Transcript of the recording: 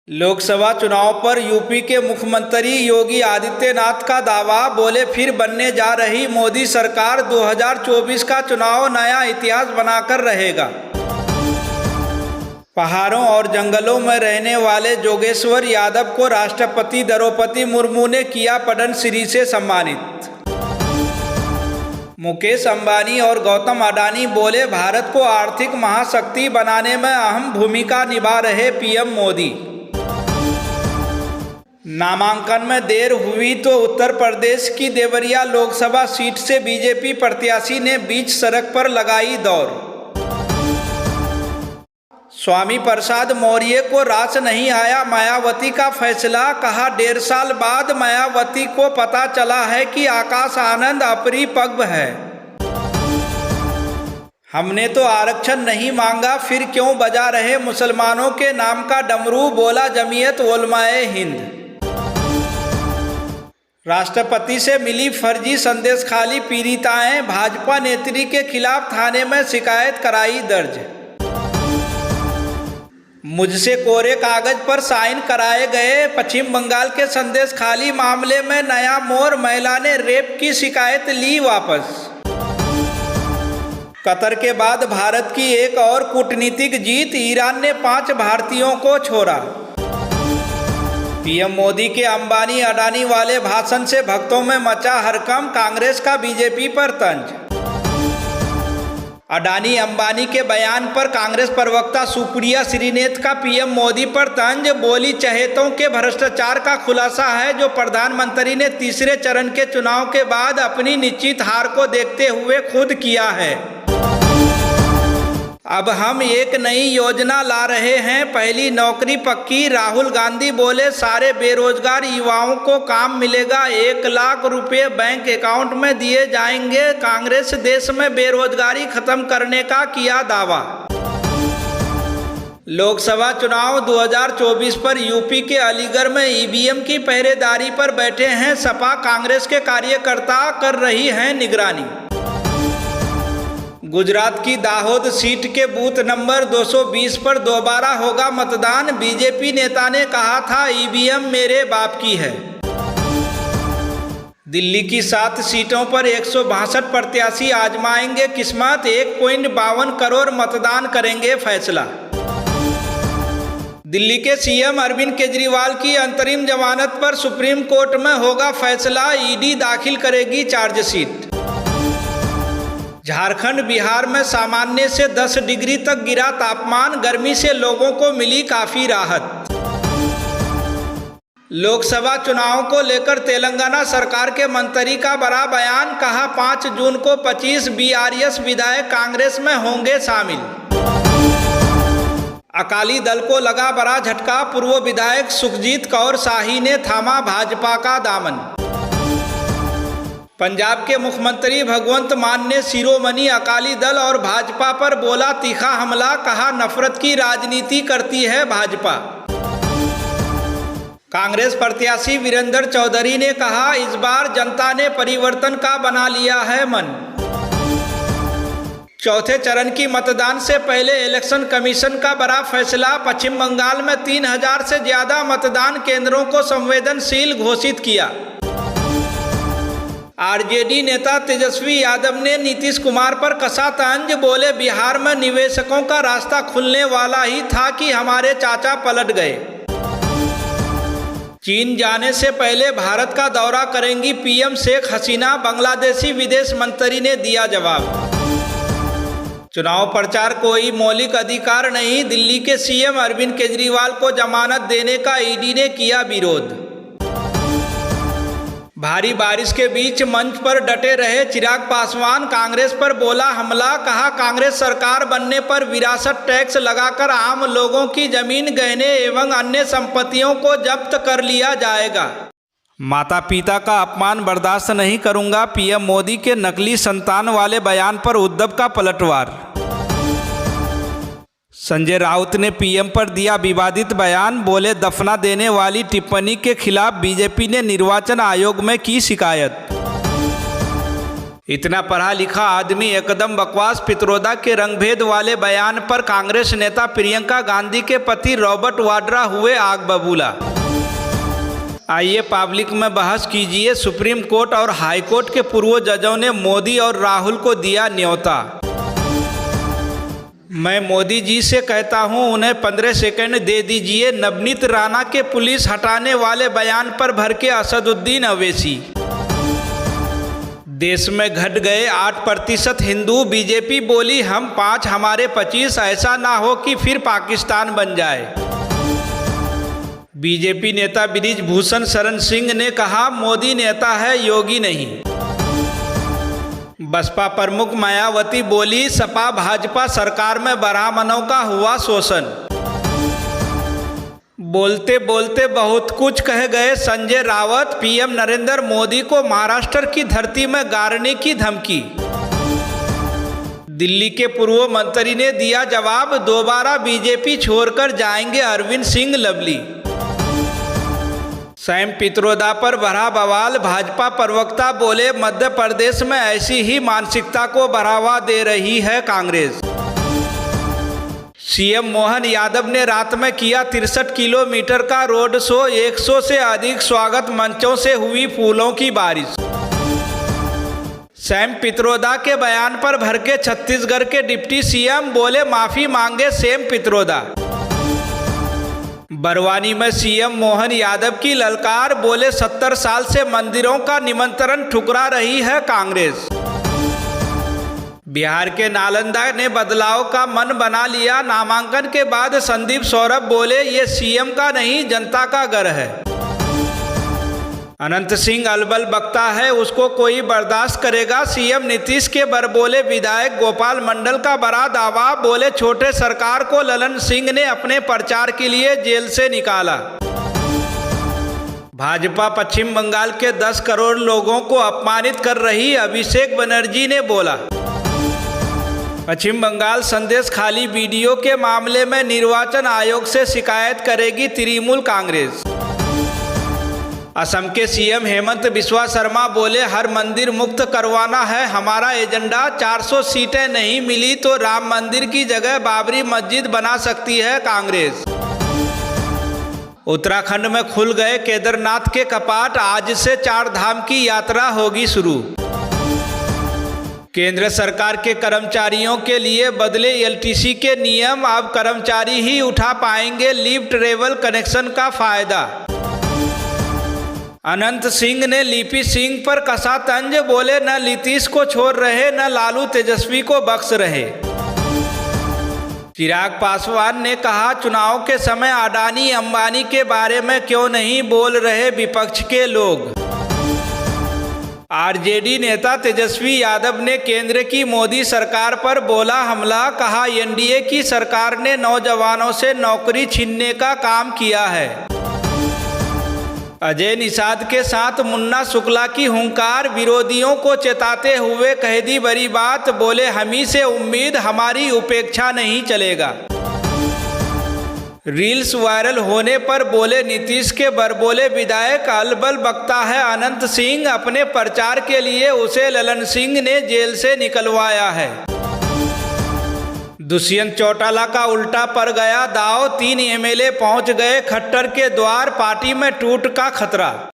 लोकसभा चुनाव पर यूपी के मुख्यमंत्री योगी आदित्यनाथ का दावा, बोले फिर बनने जा रही मोदी सरकार 2024 का चुनाव नया इतिहास बनाकर रहेगा। पहाड़ों और जंगलों में रहने वाले जोगेश्वर यादव को राष्ट्रपति द्रौपदी मुर्मू ने किया पद्मश्री से सम्मानित। मुकेश अंबानी और गौतम अडानी बोले, भारत को आर्थिक महाशक्ति बनाने में अहम भूमिका निभा रहे पीएम मोदी। नामांकन में देर हुई तो उत्तर प्रदेश की देवरिया लोकसभा सीट से बीजेपी प्रत्याशी ने बीच सड़क पर लगाई दौड़। स्वामी प्रसाद मौर्य को रास नहीं आया मायावती का फैसला, कहा 1.5 साल बाद मायावती को पता चला है कि आकाश आनंद अपरिपक्व है। हमने तो आरक्षण नहीं मांगा, फिर क्यों बजा रहे मुसलमानों के नाम का डमरू, बोला जमीयत उलमाए हिंद। राष्ट्रपति से मिली फर्जी संदेशखाली पीड़िताएं, भाजपा नेत्री के खिलाफ थाने में शिकायत कराई दर्ज। मुझसे कोरे कागज पर साइन कराए गए, पश्चिम बंगाल के संदेशखाली मामले में नया मोड़, महिला ने रेप की शिकायत ली वापस। कतर के बाद भारत की एक और कूटनीतिक जीत, ईरान ने 5 भारतीयों को छोड़ा। पीएम मोदी के अंबानी अडानी वाले भाषण से भक्तों में मचा हड़कंप, कांग्रेस का बीजेपी पर तंज। अडानी अंबानी के बयान पर कांग्रेस प्रवक्ता सुप्रिया श्रीनेत का पीएम मोदी पर तंज, बोली चहेतों के भ्रष्टाचार का खुलासा है जो प्रधानमंत्री ने तीसरे चरण के चुनाव के बाद अपनी निश्चित हार को देखते हुए खुद किया है। अब हम एक नई योजना ला रहे हैं, पहली नौकरी पक्की। राहुल गांधी बोले, सारे बेरोजगार युवाओं को काम मिलेगा, 1 लाख रुपए बैंक अकाउंट में दिए जाएंगे। कांग्रेस देश में बेरोजगारी खत्म करने का किया दावा। लोकसभा चुनाव 2024 पर यूपी के अलीगढ़ में ईवीएम की पहरेदारी पर बैठे हैं सपा, कांग्रेस के कार्यकर्ता कर रही हैं निगरानी। गुजरात की दाहोद सीट के बूथ नंबर 220 पर दोबारा होगा मतदान, बीजेपी नेता ने कहा था ईवीएम मेरे बाप की है। दिल्ली की 7 सीटों पर 162 प्रत्याशी आजमाएंगे किस्मत, 1.52 करोड़ मतदान करेंगे फैसला। दिल्ली के सीएम अरविंद केजरीवाल की अंतरिम जमानत पर सुप्रीम कोर्ट में होगा फैसला, ईडी दाखिल करेगी चार्जशीट। झारखंड बिहार में सामान्य से 10 डिग्री तक गिरा तापमान, गर्मी से लोगों को मिली काफी राहत। लोकसभा चुनाव को लेकर तेलंगाना सरकार के मंत्री का बड़ा बयान, कहा 5 जून को 25 बीआरएस विधायक कांग्रेस में होंगे शामिल। अकाली दल को लगा बड़ा झटका, पूर्व विधायक सुखजीत कौर शाही ने थामा भाजपा का दामन। पंजाब के मुख्यमंत्री भगवंत मान ने शिरोमणि अकाली दल और भाजपा पर बोला तीखा हमला, कहा नफरत की राजनीति करती है भाजपा। कांग्रेस प्रत्याशी वीरेंद्र चौधरी ने कहा, इस बार जनता ने परिवर्तन का बना लिया है मन। चौथे चरण की मतदान से पहले इलेक्शन कमीशन का बड़ा फैसला, पश्चिम बंगाल में 3000 से ज्यादा मतदान केंद्रों को संवेदनशील घोषित किया। आरजेडी नेता तेजस्वी यादव ने नीतीश कुमार पर कसा तंज, बोले बिहार में निवेशकों का रास्ता खुलने वाला ही था कि हमारे चाचा पलट गए। चीन जाने से पहले भारत का दौरा करेंगी पीएम शेख हसीना, बांग्लादेशी विदेश मंत्री ने दिया जवाब। चुनाव प्रचार कोई मौलिक अधिकार नहीं, दिल्ली के सीएम अरविंद केजरीवाल को जमानत देने का ईडी ने किया विरोध। भारी बारिश के बीच मंच पर डटे रहे चिराग पासवान, कांग्रेस पर बोला हमला, कहा कांग्रेस सरकार बनने पर विरासत टैक्स लगाकर आम लोगों की जमीन, गहने एवं अन्य संपत्तियों को जब्त कर लिया जाएगा। माता पिता का अपमान बर्दाश्त नहीं करूंगा, पीएम मोदी के नकली संतान वाले बयान पर उद्धव का पलटवार। संजय राउत ने पीएम पर दिया विवादित बयान, बोले दफना देने वाली टिप्पणी के खिलाफ बीजेपी ने निर्वाचन आयोग में की शिकायत। इतना पढ़ा लिखा आदमी एकदम बकवास। पित्रोदा के रंगभेद वाले बयान पर कांग्रेस नेता प्रियंका गांधी के पति रॉबर्ट वाड्रा हुए आग बबूला। आइए पब्लिक में बहस कीजिए। सुप्रीम कोर्ट और हाई कोर्ट के पूर्व जजों ने मोदी और राहुल को दिया न्योता। मैं मोदी जी से कहता हूं, उन्हें 15 सेकंड दे दीजिए। नवनीत राणा के पुलिस हटाने वाले बयान पर भड़के असदुद्दीन अवैसी। देश में घट गए 8% हिंदू। बीजेपी बोली हम 5 हमारे 25। ऐसा ना हो कि फिर पाकिस्तान बन जाए। बीजेपी नेता ब्रिज भूषण शरण सिंह ने कहा मोदी नेता है, योगी नहीं। बसपा प्रमुख मायावती बोली सपा भाजपा सरकार में ब्राह्मणों का हुआ शोषण। बोलते बोलते बहुत कुछ कह गए संजय रावत। पीएम नरेंद्र मोदी को महाराष्ट्र की धरती में गाड़ने की धमकी। दिल्ली के पूर्व मंत्री ने दिया जवाब, दोबारा बीजेपी छोड़कर जाएंगे अरविंद सिंह लवली। सैम पित्रोदा पर बढ़ा बवाल। भाजपा प्रवक्ता बोले मध्य प्रदेश में ऐसी ही मानसिकता को बढ़ावा दे रही है कांग्रेस। सीएम मोहन यादव ने रात में किया 63 किलोमीटर का रोड शो। 100 से अधिक स्वागत मंचों से हुई फूलों की बारिश। सैम पित्रोदा के बयान पर भड़के छत्तीसगढ़ के डिप्टी सीएम, बोले माफी मांगे सैम पित्रोदा। बरवानी में सीएम मोहन यादव की ललकार, बोले 70 साल से मंदिरों का निमंत्रण ठुकरा रही है कांग्रेस। बिहार के नालंदा ने बदलाव का मन बना लिया। नामांकन के बाद संदीप सौरभ बोले ये सीएम का नहीं जनता का घर है। अनंत सिंह अलबल बकता है, उसको कोई बर्दाश्त करेगा। सीएम नीतीश के बरबोले विधायक गोपाल मंडल का बड़ा दावा, बोले छोटे सरकार को ललन सिंह ने अपने प्रचार के लिए जेल से निकाला। भाजपा पश्चिम बंगाल के 10 करोड़ लोगों को अपमानित कर रही, अभिषेक बनर्जी ने बोला। पश्चिम बंगाल संदेश खाली वीडियो के मामले में निर्वाचन आयोग से शिकायत करेगी तृणमूल कांग्रेस। असम के सीएम हेमंत बिस्वा शर्मा बोले हर मंदिर मुक्त करवाना है हमारा एजेंडा। 400 सीटें नहीं मिली तो राम मंदिर की जगह बाबरी मस्जिद बना सकती है कांग्रेस। उत्तराखंड में खुल गए केदारनाथ के कपाट। आज से 4 धाम की यात्रा होगी शुरू। केंद्र सरकार के कर्मचारियों के लिए बदले एलटीसी के नियम। अब कर्मचारी ही उठा पाएंगे लीव ट्रेवल कनेक्शन का फायदा। अनंत सिंह ने लिपि सिंह पर कसा तंज, बोले न नीतीश को छोड़ रहे न लालू तेजस्वी को बख्श रहे। चिराग पासवान ने कहा चुनाव के समय अडानी अंबानी के बारे में क्यों नहीं बोल रहे विपक्ष के लोग। आरजेडी नेता तेजस्वी यादव ने केंद्र की मोदी सरकार पर बोला हमला। कहा एनडीए की सरकार ने नौजवानों से नौकरी छीनने का काम किया है। अजय निषाद के साथ मुन्ना शुक्ला की हुंकार। विरोधियों को चेताते हुए कह दी बड़ी बात, बोले हमी से उम्मीद हमारी उपेक्षा नहीं चलेगा। रील्स वायरल होने पर बोले नीतीश के बरबोले विधायक अलबल बकता है अनंत सिंह। अपने प्रचार के लिए उसे ललन सिंह ने जेल से निकलवाया है। दुष्यंत चौटाला का उल्टा पड़ गया दाव। 3 एमएलए पहुंच गए खट्टर के द्वार। पार्टी में टूट का खतरा।